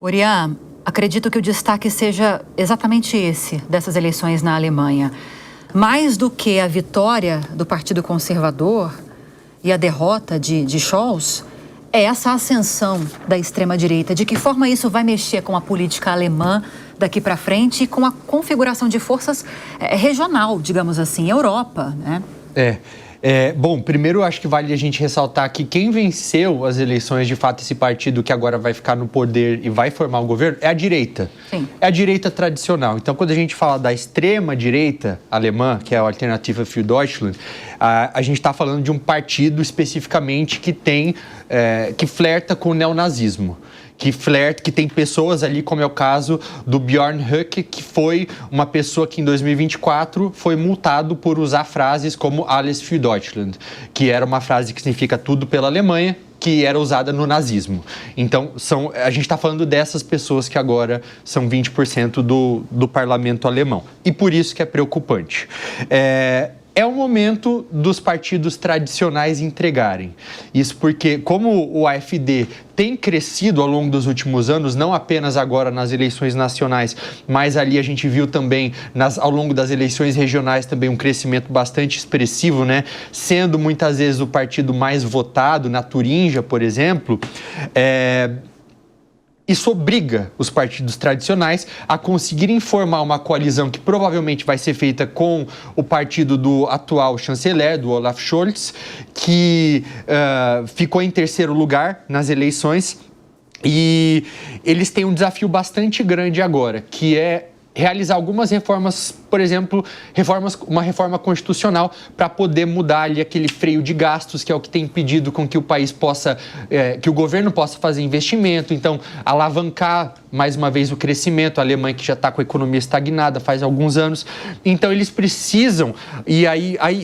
Urian, acredito que o destaque seja exatamente esse, dessas eleições na Alemanha. Mais do que a vitória do Partido Conservador e a derrota de Scholz, é essa ascensão da extrema-direita. De que forma isso vai mexer com a política alemã daqui para frente e com a configuração de forças regional, digamos assim, Europa, né? Bom, primeiro acho que vale a gente ressaltar que quem venceu as eleições, de fato, esse partido que agora vai ficar no poder e vai formar um governo, é a direita. Sim. É a direita tradicional. Então, quando a gente fala da extrema-direita alemã, que é a Alternative für Deutschland, a gente está falando de um partido especificamente que flerta com o neonazismo. Que tem pessoas ali, como é o caso do Björn Höcke, que foi uma pessoa que em 2024 foi multado por usar frases como Alles für Deutschland, que era uma frase que significa tudo pela Alemanha, que era usada no nazismo. Então, a gente está falando dessas pessoas que agora são 20% do parlamento alemão. E por isso que é preocupante. É o momento dos partidos tradicionais entregarem. Isso porque, como o AfD tem crescido ao longo dos últimos anos, não apenas agora nas eleições nacionais, mas ali a gente viu também, ao longo das eleições regionais, também um crescimento bastante expressivo, né? Sendo muitas vezes o partido mais votado, na Turingia, por exemplo, isso obriga os partidos tradicionais a conseguirem formar uma coalizão que provavelmente vai ser feita com o partido do atual chanceler, do Olaf Scholz, que ficou em terceiro lugar nas eleições. E eles têm um desafio bastante grande agora, que é realizar algumas reformas, por exemplo, uma reforma constitucional para poder mudar ali aquele freio de gastos, que é o que tem impedido com que o país que o governo possa fazer investimento, então alavancar mais uma vez o crescimento. A Alemanha que já está com a economia estagnada faz alguns anos, então eles precisam, e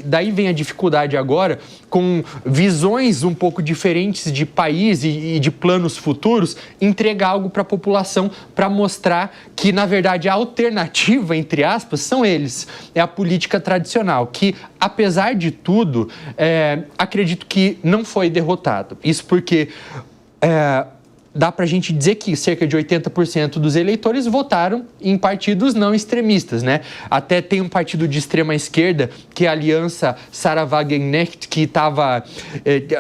daí vem a dificuldade agora, com visões um pouco diferentes de país e de planos futuros, entregar algo para a população para mostrar que, na verdade, a alternativa, entre aspas, são eles. É a política tradicional, que, apesar de tudo, acredito que não foi derrotado. Isso porque dá para a gente dizer que cerca de 80% dos eleitores votaram em partidos não extremistas, né? Até tem um partido de extrema esquerda, que é a Aliança Sarah Wagenknecht, que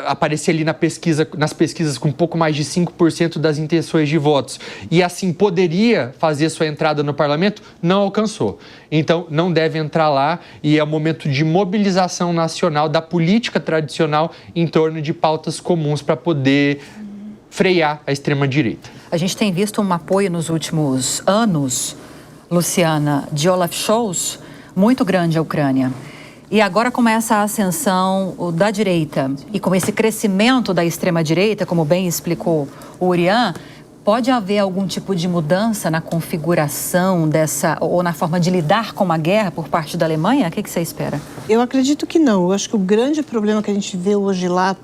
aparecia ali nas pesquisas com um pouco mais de 5% das intenções de votos, e assim poderia fazer sua entrada no parlamento, não alcançou. Então, não deve entrar lá, e é um momento de mobilização nacional da política tradicional em torno de pautas comuns para poder frear a extrema-direita. A gente tem visto um apoio nos últimos anos, Luciana, de Olaf Scholz, muito grande à Ucrânia. E agora começa a ascensão da direita. E com esse crescimento da extrema-direita, como bem explicou o Urian, pode haver algum tipo de mudança na configuração ou na forma de lidar com a guerra por parte da Alemanha? O que você espera? Eu acredito que não. Eu acho que o grande problema que a gente vê hoje lá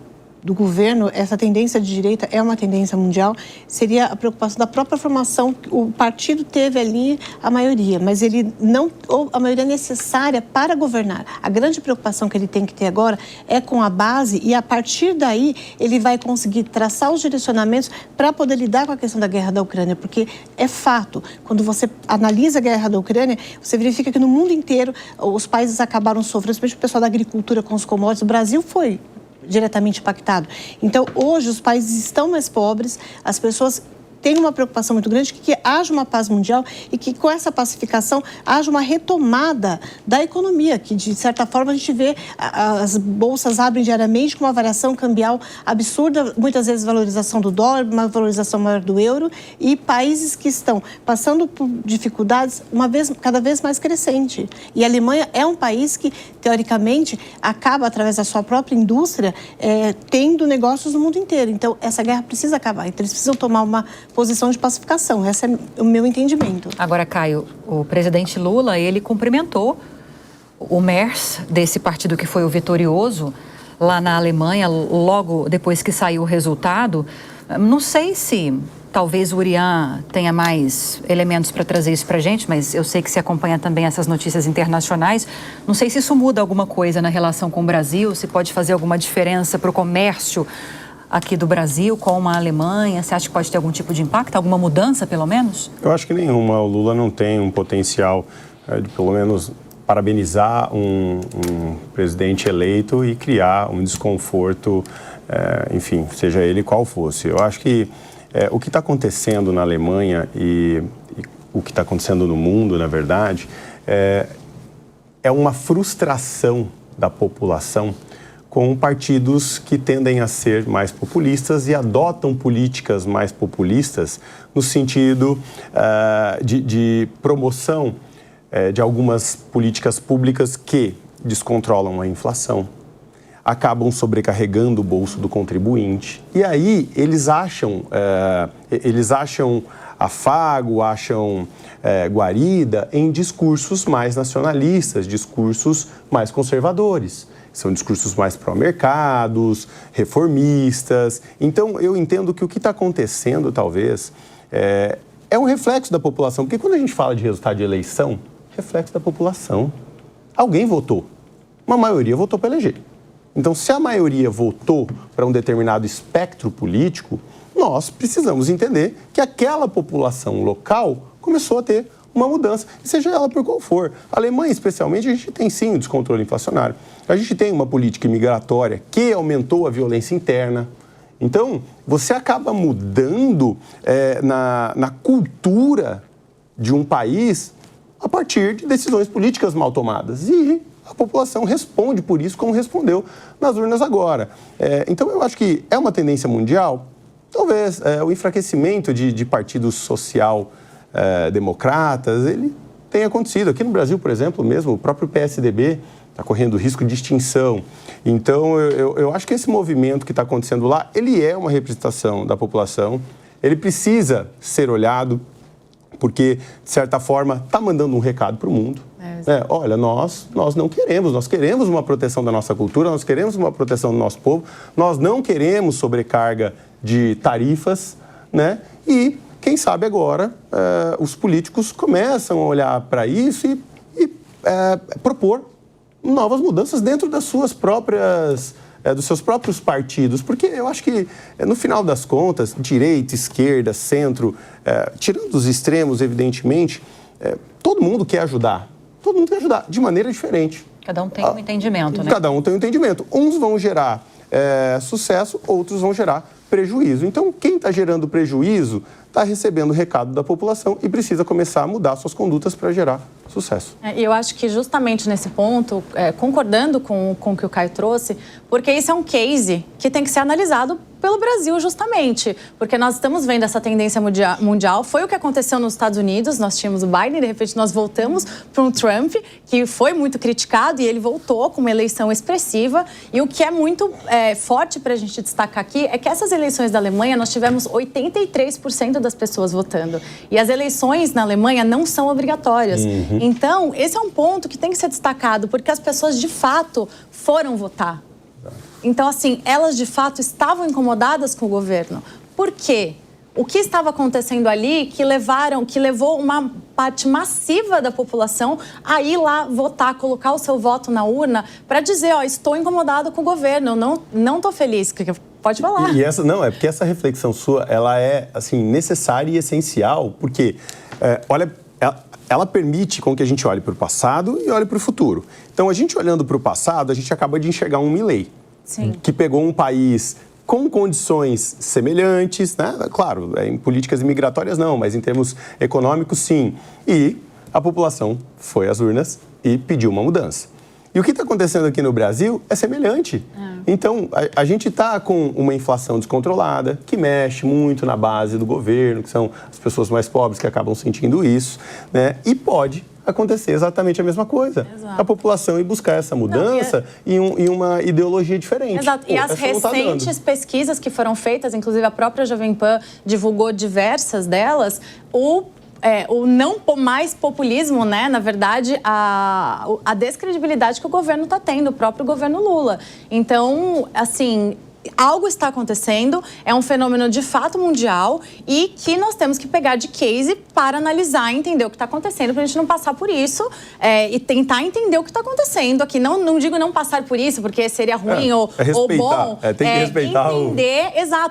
do governo, essa tendência de direita é uma tendência mundial, seria a preocupação da própria formação. O partido teve ali a maioria, mas ele não, ou a maioria necessária para governar. A grande preocupação que ele tem que ter agora é com a base, e a partir daí ele vai conseguir traçar os direcionamentos para poder lidar com a questão da guerra da Ucrânia, porque é fato, quando você analisa a guerra da Ucrânia, você verifica que no mundo inteiro os países acabaram sofrendo, especialmente o pessoal da agricultura com os commodities. O Brasil foi diretamente impactado. Então, hoje, os países estão mais pobres, as pessoas têm uma preocupação muito grande que haja uma paz mundial e que, com essa pacificação, haja uma retomada da economia, que, de certa forma, a gente vê as bolsas abrem diariamente com uma variação cambial absurda, muitas vezes valorização do dólar, uma valorização maior do euro, e países que estão passando por dificuldades cada vez mais crescente. E a Alemanha é um país que, teoricamente, acaba, através da sua própria indústria, tendo negócios no mundo inteiro. Então, essa guerra precisa acabar. Então, eles precisam tomar uma posição de pacificação. Esse é o meu entendimento. Agora, Caio, o presidente Lula, ele cumprimentou o Merz, desse partido que foi o vitorioso lá na Alemanha, logo depois que saiu o resultado. Não sei se talvez o Urian tenha mais elementos para trazer isso para a gente, mas eu sei que você acompanha também essas notícias internacionais. Não sei se isso muda alguma coisa na relação com o Brasil, se pode fazer alguma diferença para o comércio aqui do Brasil com a Alemanha? Você acha que pode ter algum tipo de impacto, alguma mudança, pelo menos? Eu acho que nenhuma. O Lula não tem um potencial de, pelo menos, parabenizar um presidente eleito e criar um desconforto, enfim, seja ele qual fosse. Eu acho que o que está acontecendo na Alemanha e o que está acontecendo no mundo, na verdade, é uma frustração da população com partidos que tendem a ser mais populistas e adotam políticas mais populistas no sentido de promoção de algumas políticas públicas que descontrolam a inflação, acabam sobrecarregando o bolso do contribuinte. E aí eles acham afago, acham guarida em discursos mais nacionalistas, discursos mais conservadores. São discursos mais pró-mercados, reformistas. Então, eu entendo que o que está acontecendo, talvez, é um reflexo da população. Porque quando a gente fala de resultado de eleição, reflexo da população. Alguém votou. Uma maioria votou para eleger. Então, se a maioria votou para um determinado espectro político, nós precisamos entender que aquela população local começou a ter uma mudança, seja ela por qual for. A Alemanha, especialmente, a gente tem sim o descontrole inflacionário. A gente tem uma política imigratória que aumentou a violência interna. Então, você acaba mudando na cultura de um país a partir de decisões políticas mal tomadas. E a população responde por isso como respondeu nas urnas agora. Então, eu acho que é uma tendência mundial. Talvez o enfraquecimento de partidos social-democratas, ele tem acontecido. Aqui no Brasil, por exemplo, mesmo o próprio PSDB está correndo risco de extinção. Então, eu acho que esse movimento que está acontecendo lá, ele é uma representação da população, ele precisa ser olhado, porque, de certa forma, está mandando um recado para o mundo. Olha, nós não queremos, nós queremos uma proteção da nossa cultura, nós queremos uma proteção do nosso povo, nós não queremos sobrecarga de tarifas, né? E, quem sabe agora, os políticos começam a olhar para isso e propor novas mudanças dentro das suas próprias, dos seus próprios partidos. Porque eu acho que, no final das contas, direita, esquerda, centro, tirando os extremos, evidentemente, todo mundo quer ajudar. Todo mundo quer ajudar, de maneira diferente. Cada um tem um entendimento, né? Cada um tem um entendimento. Uns vão gerar sucesso, outros vão gerar prejuízo. Então, quem está gerando prejuízo está recebendo o recado da população e precisa começar a mudar suas condutas para gerar sucesso. E eu acho que justamente nesse ponto, concordando com o que o Caio trouxe, porque isso é um case que tem que ser analisado pelo Brasil, justamente, porque nós estamos vendo essa tendência mundial. Foi o que aconteceu nos Estados Unidos, nós tínhamos o Biden, de repente nós voltamos para um Trump, que foi muito criticado e ele voltou com uma eleição expressiva. E o que é muito forte para a gente destacar aqui é que essas eleições da Alemanha, nós tivemos 83% das pessoas votando. E as eleições na Alemanha não são obrigatórias. Então, esse é um ponto que tem que ser destacado, porque as pessoas, de fato, foram votar. Então, assim, elas de fato estavam incomodadas com o governo. Por quê? O que estava acontecendo ali que levou uma parte massiva da população a ir lá votar, colocar o seu voto na urna para dizer, estou incomodado com o governo, não estou feliz. Pode falar. E essa, não, é porque essa reflexão sua, ela é, assim, necessária e essencial, porque, ela permite com que a gente olhe para o passado e olhe para o futuro. Então, a gente olhando para o passado, a gente acaba de enxergar um Milei. Sim. Que pegou um país com condições semelhantes, né? Claro, em políticas imigratórias não, mas em termos econômicos sim. E a população foi às urnas e pediu uma mudança. E o que está acontecendo aqui no Brasil é semelhante. Então, a gente está com uma inflação descontrolada, que mexe muito na base do governo, que são as pessoas mais pobres que acabam sentindo isso, né? E pode acontecer exatamente a mesma coisa. Exato. A população ir buscar essa mudança e uma ideologia diferente. Exato. E as recentes pesquisas que foram feitas, inclusive a própria Jovem Pan divulgou diversas delas, o não mais populismo, né? Na verdade, a descredibilidade que o governo está tendo, o próprio governo Lula. Então, assim, algo está acontecendo, é um fenômeno de fato mundial e que nós temos que pegar de case para analisar e entender o que está acontecendo, para a gente não passar por isso e tentar entender o que está acontecendo aqui. Não digo não passar por isso, porque seria ruim ou bom. Tem que respeitar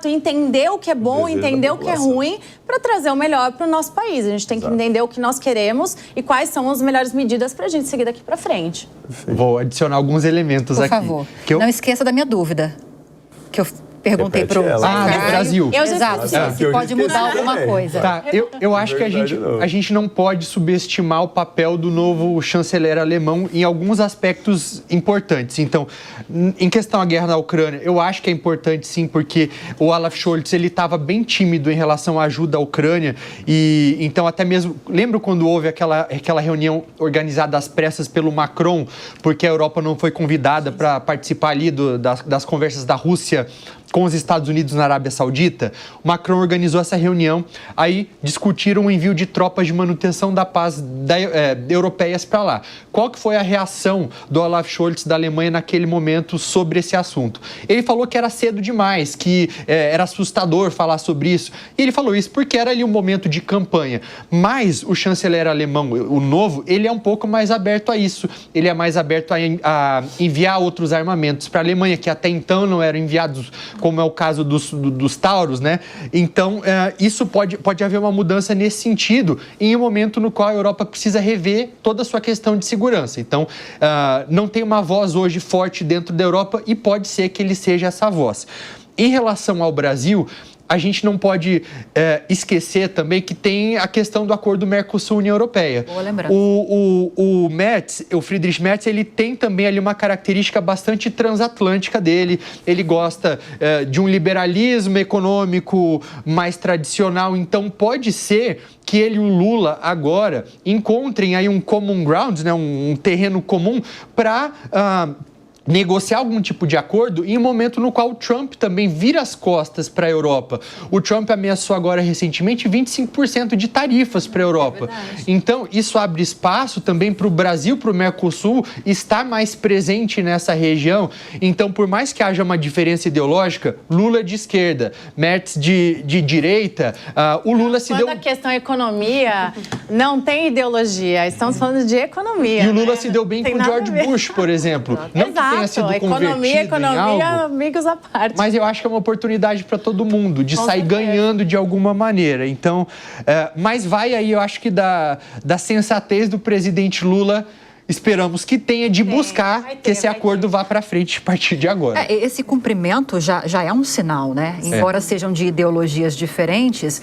entender o que é bom, entender o que é ruim, para trazer o melhor para o nosso país. A gente tem que entender o que nós queremos e quais são as melhores medidas para a gente seguir daqui para frente. Vou adicionar alguns elementos aqui. Por favor, não esqueça da minha dúvida, que eu perguntei para o do Brasil. Exato, se pode mudar alguma coisa. Tá, eu acho que a gente não pode subestimar o papel do novo chanceler alemão em alguns aspectos importantes. Então, em questão à guerra na Ucrânia, eu acho que é importante sim, porque o Olaf Scholz ele estava bem tímido em relação à ajuda à Ucrânia e então até mesmo, lembro quando houve aquela reunião organizada às pressas pelo Macron, porque a Europa não foi convidada para participar ali das conversas da Rússia com os Estados Unidos na Arábia Saudita. O Macron organizou essa reunião, aí discutiram o envio de tropas de manutenção da paz europeias para lá. Qual que foi a reação do Olaf Scholz da Alemanha naquele momento sobre esse assunto? Ele falou que era cedo demais, que era assustador falar sobre isso. E ele falou isso porque era ali um momento de campanha. Mas o chanceler alemão, o novo, ele é um pouco mais aberto a isso. Ele é mais aberto a enviar outros armamentos para a Alemanha, que até então não eram enviados, como é o caso dos Tauros, né? Então, isso pode haver uma mudança nesse sentido em um momento no qual a Europa precisa rever toda a sua questão de segurança. Então, não tem uma voz hoje forte dentro da Europa e pode ser que ele seja essa voz. Em relação ao Brasil, a gente não pode esquecer também que tem a questão do acordo Mercosul-União Europeia. Boa lembrança. O Friedrich Merz, ele tem também ali uma característica bastante transatlântica dele. Ele gosta de um liberalismo econômico mais tradicional. Então, pode ser que ele e o Lula agora encontrem aí um common ground, né, um terreno comum para negociar algum tipo de acordo em um momento no qual o Trump também vira as costas para a Europa. O Trump ameaçou agora recentemente 25% de tarifas para a Europa. Então, isso abre espaço também para o Brasil, para o Mercosul, estar mais presente nessa região. Então, por mais que haja uma diferença ideológica, Lula de esquerda, Merz de direita, o Lula se deu... Quando a questão é economia, não tem ideologia. Estamos falando de economia. E o Lula se deu bem com o George Bush, por exemplo. Não que tenha sido economia, amigos à parte. Mas eu acho que é uma oportunidade para todo mundo, de sair ganhando de alguma maneira. Então, mas vai aí, eu acho que da sensatez do presidente Lula, esperamos que tenha de buscar que esse acordo vá para frente a partir de agora. Esse cumprimento já é um sinal, né? Embora sejam de ideologias diferentes,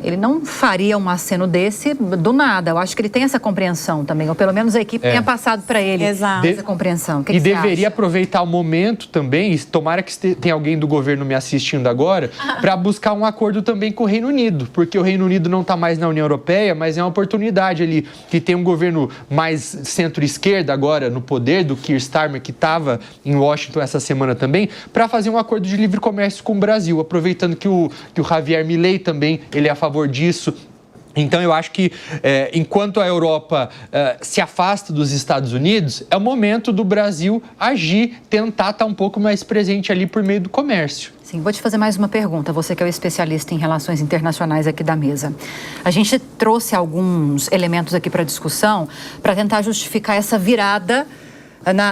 ele não faria um aceno desse do nada. Eu acho que ele tem essa compreensão também, ou pelo menos a equipe tenha passado para ele essa compreensão. E deveria aproveitar o momento também, tomara que tenha alguém do governo me assistindo agora, para buscar um acordo também com o Reino Unido, porque o Reino Unido não está mais na União Europeia, mas é uma oportunidade ali, que tem um governo mais centro-esquerda agora no poder, do Keir Starmer, que estava em Washington essa semana também, para fazer um acordo de livre comércio com o Brasil, aproveitando que o Javier Milei também, ele é a favor disso. Então, eu acho que enquanto a Europa se afasta dos Estados Unidos, é o momento do Brasil agir, tentar estar um pouco mais presente ali por meio do comércio. Sim, vou te fazer mais uma pergunta, você que é o especialista em relações internacionais aqui da mesa. A gente trouxe alguns elementos aqui para discussão para tentar justificar essa virada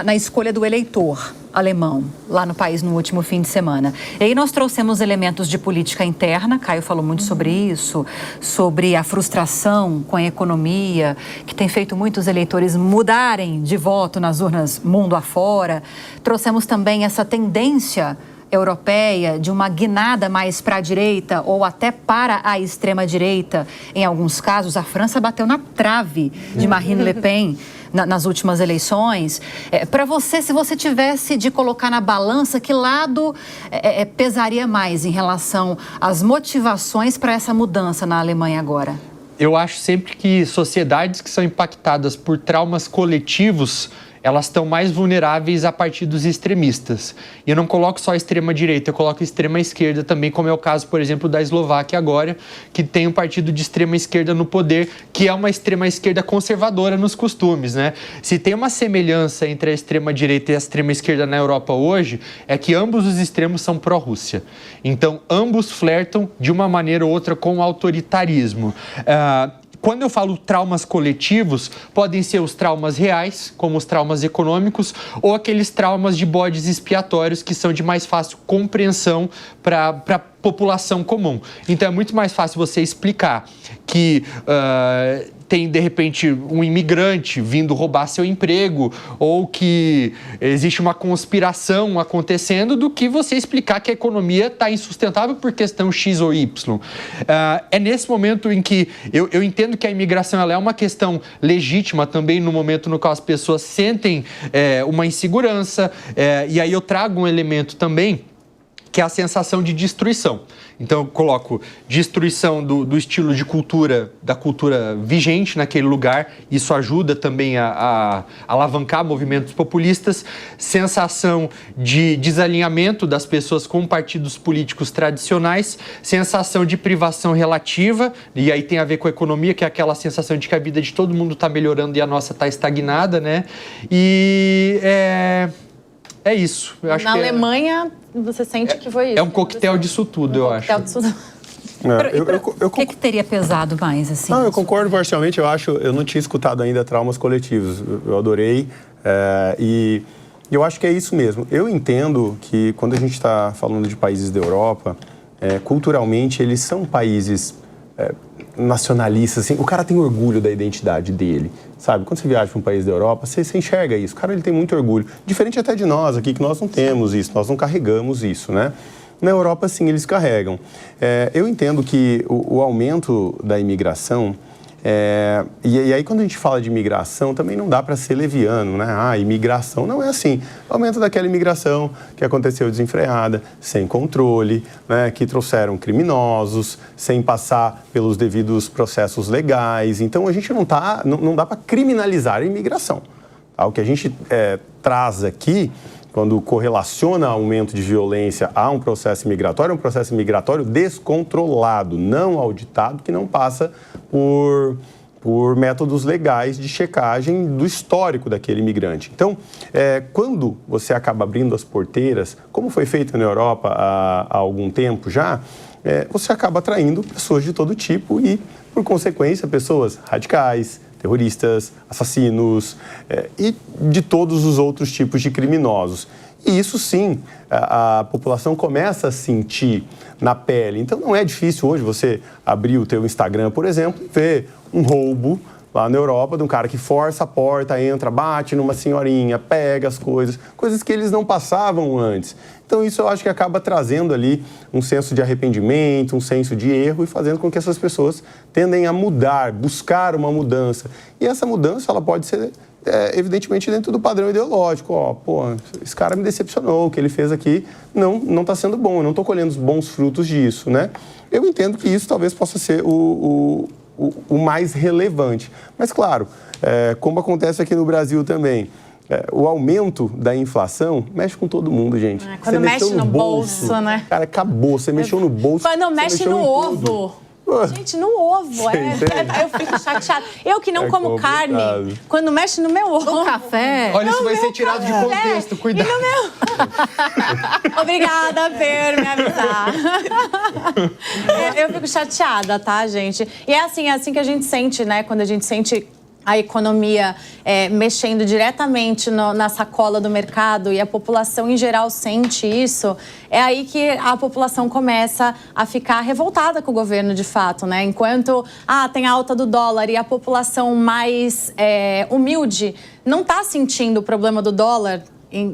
na escolha do eleitor alemão lá no país no último fim de semana. E aí nós trouxemos elementos de política interna, Caio falou muito sobre isso, sobre a frustração com a economia, que tem feito muitos eleitores mudarem de voto nas urnas mundo afora. Trouxemos também essa tendência europeia de uma guinada mais para a direita ou até para a extrema-direita. Em alguns casos, a França bateu na trave de Marine Le Pen nas últimas eleições. Para você, se você tivesse de colocar na balança, que lado pesaria mais em relação às motivações para essa mudança na Alemanha agora? Eu acho sempre que sociedades que são impactadas por traumas coletivos, elas estão mais vulneráveis a partidos extremistas. E eu não coloco só a extrema-direita, eu coloco a extrema-esquerda também, como é o caso, por exemplo, da Eslováquia agora, que tem um partido de extrema-esquerda no poder, que é uma extrema-esquerda conservadora nos costumes, né? Se tem uma semelhança entre a extrema-direita e a extrema-esquerda na Europa hoje, é que ambos os extremos são pró-Rússia. Então, ambos flertam de uma maneira ou outra com o autoritarismo. Quando eu falo traumas coletivos, podem ser os traumas reais, como os traumas econômicos, ou aqueles traumas de bodes expiatórios que são de mais fácil compreensão para a população comum. Então é muito mais fácil você explicar que tem, de repente, um imigrante vindo roubar seu emprego ou que existe uma conspiração acontecendo do que você explicar que a economia está insustentável por questão X ou Y. É nesse momento em que eu entendo que a imigração ela é uma questão legítima também no momento no qual as pessoas sentem uma insegurança, e aí eu trago um elemento também que é a sensação de destruição. Então, eu coloco destruição do estilo de cultura, da cultura vigente naquele lugar. Isso ajuda também a alavancar movimentos populistas. Sensação de desalinhamento das pessoas com partidos políticos tradicionais. Sensação de privação relativa. E aí tem a ver com a economia, que é aquela sensação de que a vida de todo mundo está melhorando e a nossa está estagnada, né? E é isso. Eu acho Na que Alemanha, você sente que foi isso? É um coquetel disso tudo, eu acho. O que teria pesado mais, assim? Não, eu concordo parcialmente. Eu não tinha escutado ainda traumas coletivos. Eu adorei. E eu acho que é isso mesmo. Eu entendo que quando a gente está falando de países da Europa, culturalmente eles são países nacionalistas. Assim, o cara tem orgulho da identidade dele, sabe? Quando você viaja para um país da Europa, você enxerga isso. O cara ele tem muito orgulho. Diferente até de nós aqui, que nós não temos isso, nós não carregamos isso, né? Na Europa, sim, eles carregam. Eu entendo que o aumento da imigração... E aí, quando a gente fala de imigração, também não dá para ser leviano, né? Imigração não é assim. Aumento daquela imigração que aconteceu desenfreada, sem controle, né? Que trouxeram criminosos, sem passar pelos devidos processos legais. Então, a gente não dá para criminalizar a imigração. Tá? O que a gente traz aqui, quando correlaciona aumento de violência a um processo migratório, é um processo migratório descontrolado, não auditado, que não passa por métodos legais de checagem do histórico daquele imigrante. Então, quando você acaba abrindo as porteiras, como foi feito na Europa há algum tempo já, você acaba atraindo pessoas de todo tipo e, por consequência, pessoas radicais, terroristas, assassinos e de todos os outros tipos de criminosos. E isso sim, a população começa a sentir na pele. Então não é difícil hoje você abrir o teu Instagram, por exemplo, e ver um roubo lá na Europa de um cara que força a porta, entra, bate numa senhorinha, pega as coisas que eles não passavam antes. Então isso eu acho que acaba trazendo ali um senso de arrependimento, um senso de erro e fazendo com que essas pessoas tendem a mudar, buscar uma mudança. E essa mudança ela pode ser evidentemente dentro do padrão ideológico. Esse cara me decepcionou, o que ele fez aqui não está sendo bom, eu não estou colhendo os bons frutos disso, né? Eu entendo que isso talvez possa ser o mais relevante. Mas, claro, como acontece aqui no Brasil também, o aumento da inflação mexe com todo mundo, gente. Quando mexe no bolso, né? Cara, acabou, você mexeu no bolso. Quando mexe no ovo. Gente, no ovo, eu fico chateada. Eu que não como carne, quando mexe no meu ovo. No café. Olha, isso vai ser tirado de contexto, cuidado. Obrigada por me avisar. Eu fico chateada, tá, gente? E é assim que a gente sente, né? Quando a gente sente a economia mexendo diretamente na sacola do mercado e a população em geral sente isso, é aí que a população começa a ficar revoltada com o governo de fato, né? Enquanto tem a alta do dólar e a população mais humilde não está sentindo o problema do dólar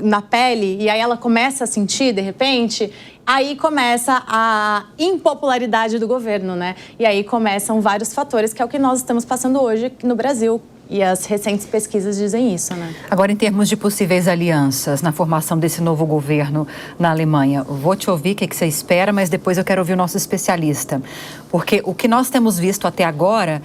na pele, e aí ela começa a sentir, de repente, aí começa a impopularidade do governo, né? E aí começam vários fatores, que é o que nós estamos passando hoje no Brasil. E as recentes pesquisas dizem isso, né? Agora, em termos de possíveis alianças na formação desse novo governo na Alemanha, vou te ouvir o que você espera, mas depois eu quero ouvir o nosso especialista. Porque o que nós temos visto até agora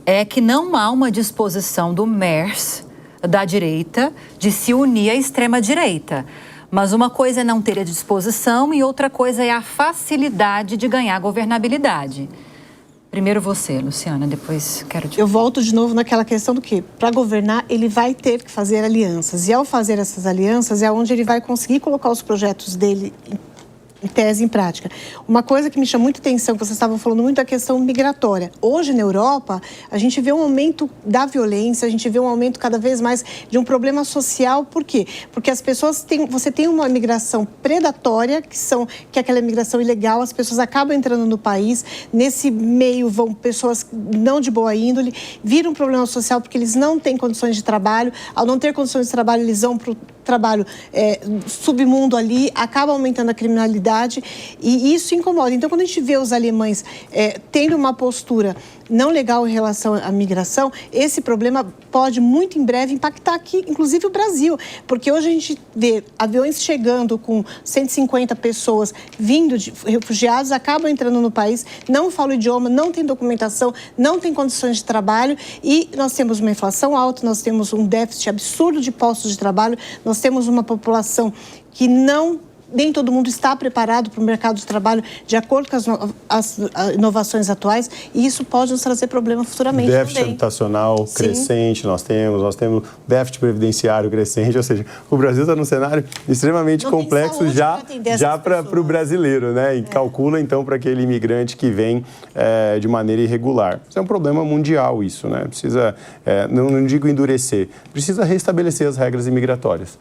é que não há uma disposição do Merz da direita de se unir à extrema-direita. Mas uma coisa é não ter a disposição e outra coisa é a facilidade de ganhar governabilidade. Primeiro você, Luciana, depois quero te... Eu volto de novo naquela questão do que, para governar, ele vai ter que fazer alianças. E ao fazer essas alianças é onde ele vai conseguir colocar os projetos dele em tese, em prática. Uma coisa que me chama muita atenção, que vocês estavam falando muito, é a questão migratória. Hoje, na Europa, a gente vê um aumento da violência, a gente vê um aumento cada vez mais de um problema social. Por quê? Porque as pessoas você tem uma migração predatória, que é aquela migração ilegal, as pessoas acabam entrando no país, nesse meio vão pessoas não de boa índole, vira um problema social porque eles não têm condições de trabalho, ao não ter condições de trabalho, eles vão para o trabalho submundo ali, acaba aumentando a criminalidade e isso incomoda. Então, quando a gente vê os alemães tendo uma postura não legal em relação à migração, esse problema pode muito em breve impactar aqui, inclusive o Brasil, porque hoje a gente vê aviões chegando com 150 pessoas vindo de refugiados, acabam entrando no país, não falam o idioma, não tem documentação, não tem condições de trabalho e nós temos uma inflação alta, nós temos um déficit absurdo de postos de trabalho, nós temos uma população que nem todo mundo está preparado para o mercado de trabalho de acordo com as inovações atuais e isso pode nos trazer problema futuramente déficit também. Habitacional crescente, nós temos déficit previdenciário crescente, ou seja, o Brasil está num cenário extremamente complexo já para o brasileiro, né? E calcula então para aquele imigrante que vem de maneira irregular. Isso é um problema mundial isso, né? Precisa, não digo endurecer, precisa restabelecer as regras imigratórias.